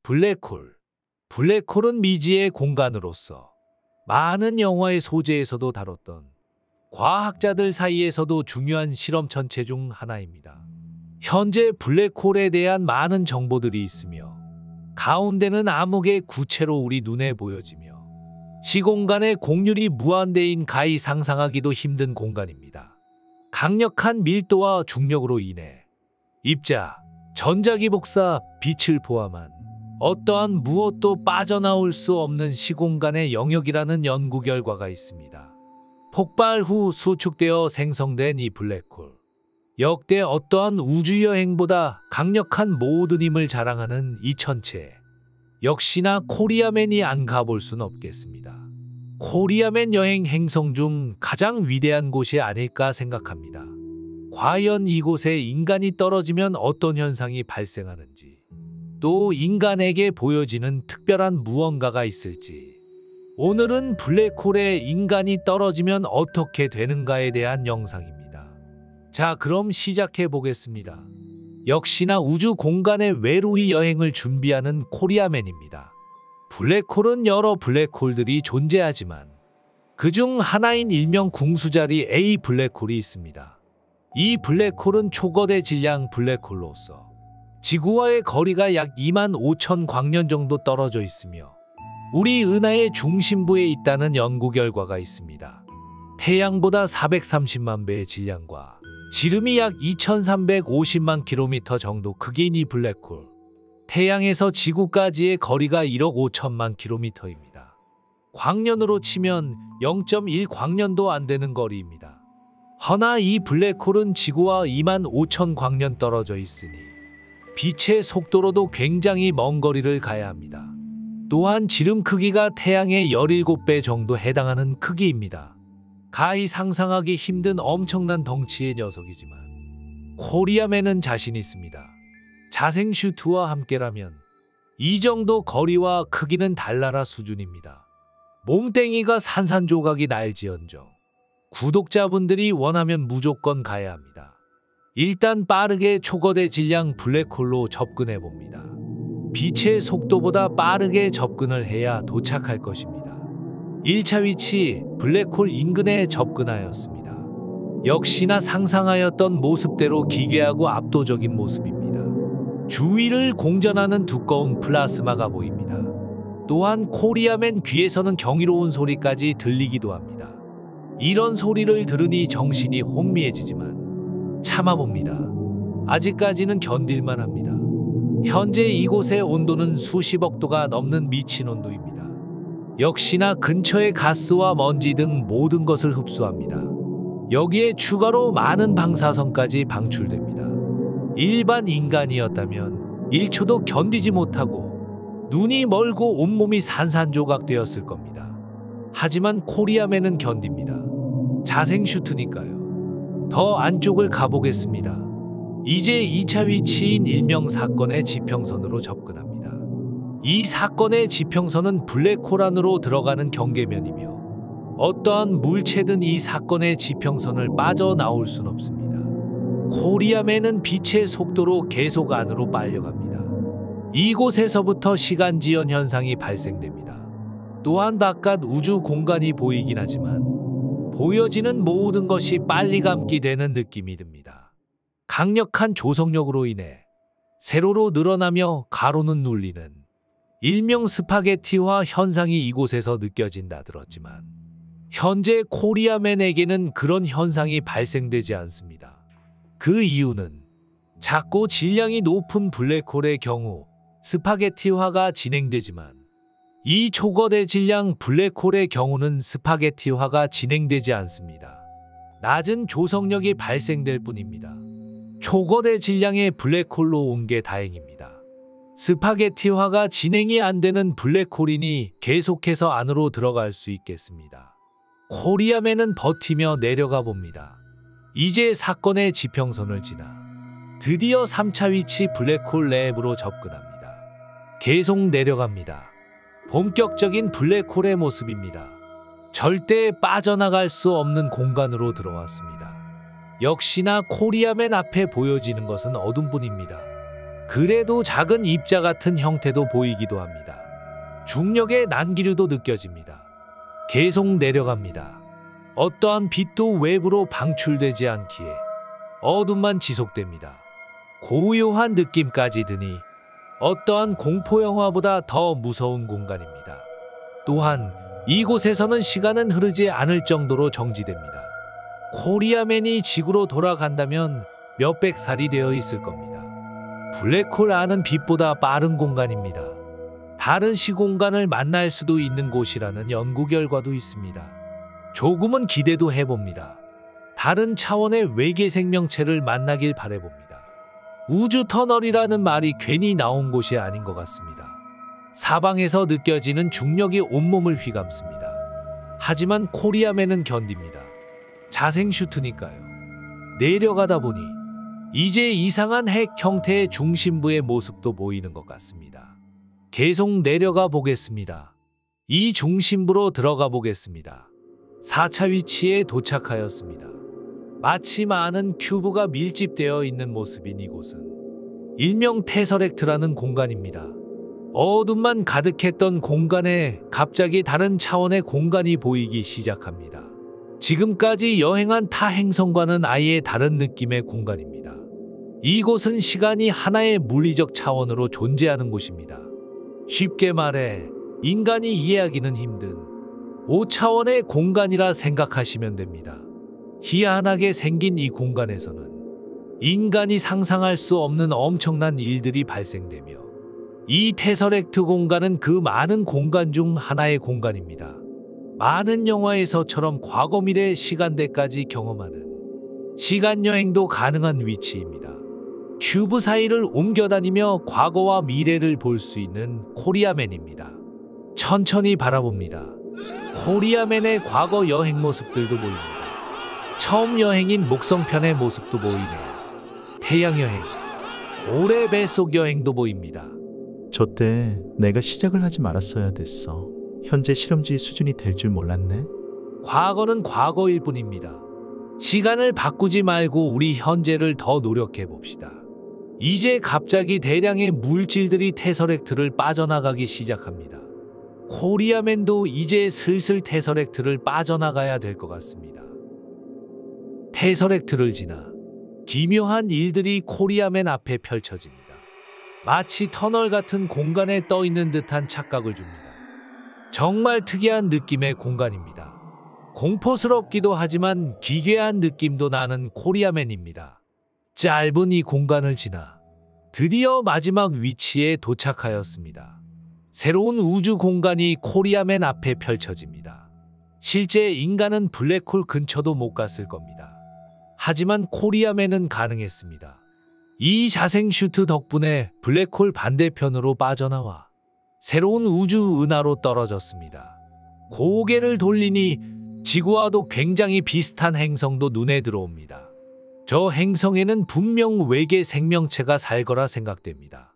블랙홀. 블랙홀은 미지의 공간으로서 많은 영화의 소재에서도 다뤘던 과학자들 사이에서도 중요한 실험 천체 중 하나입니다. 현재 블랙홀에 대한 많은 정보들이 있으며 가운데는 암흑의 구체로 우리 눈에 보여지며 시공간의 곡률이 무한대인 가히 상상하기도 힘든 공간입니다. 강력한 밀도와 중력으로 인해 입자, 전자기복사, 빛을 포함한 어떠한 무엇도 빠져나올 수 없는 시공간의 영역이라는 연구 결과가 있습니다. 폭발 후 수축되어 생성된 이 블랙홀. 역대 어떠한 우주여행보다 강력한 모든 힘을 자랑하는 이 천체. 역시나 코리아맨이 안 가볼 순 없겠습니다. 코리아맨 여행 행성 중 가장 위대한 곳이 아닐까 생각합니다. 과연 이곳에 인간이 떨어지면 어떤 현상이 발생하는지, 또 인간에게 보여지는 특별한 무언가가 있을지, 오늘은 블랙홀에 인간이 떨어지면 어떻게 되는가에 대한 영상입니다. 자, 그럼 시작해 보겠습니다. 역시나 우주 공간의 외로이 여행을 준비하는 코리아맨입니다. 블랙홀은 여러 블랙홀들이 존재하지만 그중 하나인 일명 궁수자리 A 블랙홀이 있습니다. 이 블랙홀은 초거대 질량 블랙홀로서 지구와의 거리가 약 25,000 광년 정도 떨어져 있으며 우리 은하의 중심부에 있다는 연구 결과가 있습니다. 태양보다 430만 배의 질량과 지름이 약 2350만 킬로미터 정도 크기인 이 블랙홀. 태양에서 지구까지의 거리가 1억 5천만 킬로미터입니다. 광년으로 치면 0.1 광년도 안 되는 거리입니다. 허나 이 블랙홀은 지구와 25,000 광년 떨어져 있으니 빛의 속도로도 굉장히 먼 거리를 가야 합니다. 또한 지름 크기가 태양의 17배 정도 해당하는 크기입니다. 가히 상상하기 힘든 엄청난 덩치의 녀석이지만 코리아맨은 자신 있습니다. 자생 슈트와 함께라면 이 정도 거리와 크기는 달나라 수준입니다. 몸뚱이가 산산조각이 날지언정 구독자분들이 원하면 무조건 가야 합니다. 일단 빠르게 초거대 질량 블랙홀로 접근해 봅니다. 빛의 속도보다 빠르게 접근을 해야 도착할 것입니다. 1차 위치 블랙홀 인근에 접근하였습니다. 역시나 상상하였던 모습대로 기괴하고 압도적인 모습입니다. 주위를 공전하는 두꺼운 플라스마가 보입니다. 또한 코리아맨 귀에서는 경이로운 소리까지 들리기도 합니다. 이런 소리를 들으니 정신이 혼미해지지만 참아봅니다. 아직까지는 견딜만 합니다. 현재 이곳의 온도는 수십억 도가 넘는 미친 온도입니다. 역시나 근처의 가스와 먼지 등 모든 것을 흡수합니다. 여기에 추가로 많은 방사선까지 방출됩니다. 일반 인간이었다면 1초도 견디지 못하고 눈이 멀고 온몸이 산산조각 되었을 겁니다. 하지만 코리아맨은 견딥니다. 자생 슈트니까요. 더 안쪽을 가보겠습니다. 이제 2차 위치인 일명 사건의 지평선으로 접근합니다. 이 사건의 지평선은 블랙홀 안으로 들어가는 경계면이며 어떠한 물체든 이 사건의 지평선을 빠져나올 순 없습니다. 코리아맨은 빛의 속도로 계속 안으로 빨려갑니다. 이곳에서부터 시간지연 현상이 발생됩니다. 또한 바깥 우주 공간이 보이긴 하지만 보여지는 모든 것이 빨리 감기 되는 느낌이 듭니다. 강력한 조성력으로 인해 세로로 늘어나며 가로는 눌리는 일명 스파게티화 현상이 이곳에서 느껴진다 들었지만 현재 코리아맨에게는 그런 현상이 발생되지 않습니다. 그 이유는 작고 질량이 높은 블랙홀의 경우 스파게티화가 진행되지만 이 초거대 질량 블랙홀의 경우는 스파게티화가 진행되지 않습니다. 낮은 조성력이 발생될 뿐입니다. 초거대 질량의 블랙홀로 온 게 다행입니다. 스파게티화가 진행이 안 되는 블랙홀이니 계속해서 안으로 들어갈 수 있겠습니다. 코리아맨은 버티며 내려가 봅니다. 이제 사건의 지평선을 지나 드디어 3차 위치 블랙홀 내부로 접근합니다. 계속 내려갑니다. 본격적인 블랙홀의 모습입니다. 절대 빠져나갈 수 없는 공간으로 들어왔습니다. 역시나 코리아맨 앞에 보여지는 것은 어둠뿐입니다. 그래도 작은 입자 같은 형태도 보이기도 합니다. 중력의 난기류도 느껴집니다. 계속 내려갑니다. 어떠한 빛도 외부로 방출되지 않기에 어둠만 지속됩니다. 고요한 느낌까지 드니 어떠한 공포영화보다 더 무서운 공간입니다. 또한 이곳에서는 시간은 흐르지 않을 정도로 정지됩니다. 코리아맨이 지구로 돌아간다면 몇백 살이 되어 있을 겁니다. 블랙홀 안은 빛보다 빠른 공간입니다. 다른 시공간을 만날 수도 있는 곳이라는 연구 결과도 있습니다. 조금은 기대도 해봅니다. 다른 차원의 외계 생명체를 만나길 바라봅니다. 우주 터널이라는 말이 괜히 나온 곳이 아닌 것 같습니다. 사방에서 느껴지는 중력이 온몸을 휘감습니다. 하지만 코리아맨은 견딥니다. 자생 슈트니까요. 내려가다 보니 이제 이상한 핵 형태의 중심부의 모습도 보이는 것 같습니다. 계속 내려가 보겠습니다. 이 중심부로 들어가 보겠습니다. 4차 위치에 도착하였습니다. 마치 많은 큐브가 밀집되어 있는 모습인 이곳은 일명 테서렉트라는 공간입니다. 어둠만 가득했던 공간에 갑자기 다른 차원의 공간이 보이기 시작합니다. 지금까지 여행한 타 행성과는 아예 다른 느낌의 공간입니다. 이곳은 시간이 하나의 물리적 차원으로 존재하는 곳입니다. 쉽게 말해 인간이 이해하기는 힘든 5차원의 공간이라 생각하시면 됩니다. 희한하게 생긴 이 공간에서는 인간이 상상할 수 없는 엄청난 일들이 발생되며 이 테서렉트 공간은 그 많은 공간 중 하나의 공간입니다. 많은 영화에서처럼 과거 미래 시간대까지 경험하는 시간여행도 가능한 위치입니다. 큐브 사이를 옮겨다니며 과거와 미래를 볼 수 있는 코리아맨입니다. 천천히 바라봅니다. 코리아맨의 과거 여행 모습들도 보입니다. 처음 여행인 목성편의 모습도 보이네요. 태양여행, 고래 뱃속 여행도 보입니다. 저때 내가 시작을 하지 말았어야 됐어. 현재 실험지 수준이 될 줄 몰랐네. 과거는 과거일 뿐입니다. 시간을 바꾸지 말고 우리 현재를 더 노력해 봅시다. 이제 갑자기 대량의 물질들이 테서렉트를 빠져나가기 시작합니다. 코리아맨도 이제 슬슬 테서렉트를 빠져나가야 될 것 같습니다. 테서렉트를 지나 기묘한 일들이 코리아맨 앞에 펼쳐집니다. 마치 터널 같은 공간에 떠 있는 듯한 착각을 줍니다. 정말 특이한 느낌의 공간입니다. 공포스럽기도 하지만 기괴한 느낌도 나는 코리아맨입니다. 짧은 이 공간을 지나 드디어 마지막 위치에 도착하였습니다. 새로운 우주 공간이 코리아맨 앞에 펼쳐집니다. 실제 인간은 블랙홀 근처도 못 갔을 겁니다. 하지만 코리아맨은 가능했습니다. 이 자생 슈트 덕분에 블랙홀 반대편으로 빠져나와 새로운 우주 은하로 떨어졌습니다. 고개를 돌리니 지구와도 굉장히 비슷한 행성도 눈에 들어옵니다. 저 행성에는 분명 외계 생명체가 살거라 생각됩니다.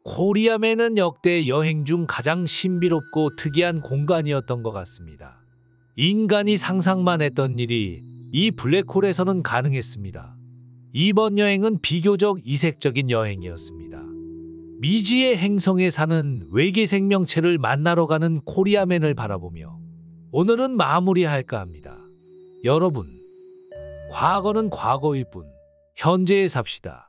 코리아맨은 역대 여행 중 가장 신비롭고 특이한 공간이었던 것 같습니다. 인간이 상상만 했던 일이 이 블랙홀에서는 가능했습니다. 이번 여행은 비교적 이색적인 여행이었습니다. 미지의 행성에 사는 외계 생명체를 만나러 가는 코리아맨을 바라보며 오늘은 마무리할까 합니다. 여러분, 과거는 과거일 뿐 현재에 삽시다.